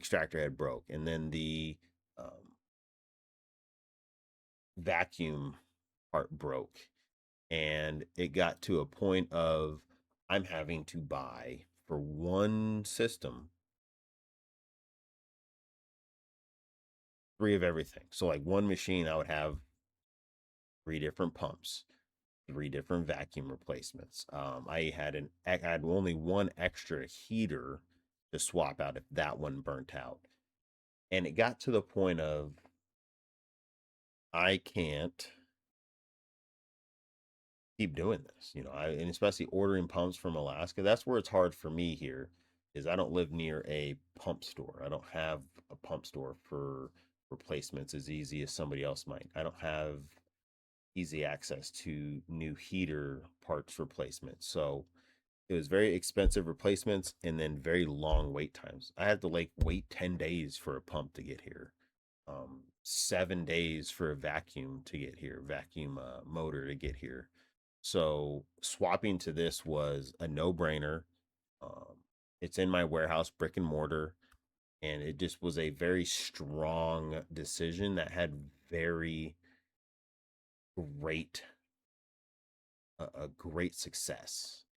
extractor head broke, and then the um, vacuum part broke, and it got to a point of I'm having to buy for one system three of everything. So like one machine, I would have three different pumps, three different vacuum replacements. I had only one extra heater to swap out if that one burnt out, and it got to the point of I can't keep doing this. And especially ordering pumps from Alaska. That's where it's hard for me here, is I don't live near a pump store. I don't have a pump store for replacements as easy as somebody else might. I don't have easy access to new heater parts replacements. So it was very expensive replacements and then very long wait times. I had to like wait 10 days for a pump to get here. 7 days for a vacuum to get here, vacuum motor to get here. So swapping to this was a no-brainer. Um, it's in my warehouse, brick and mortar, and it just was a very strong decision that had very great a great success.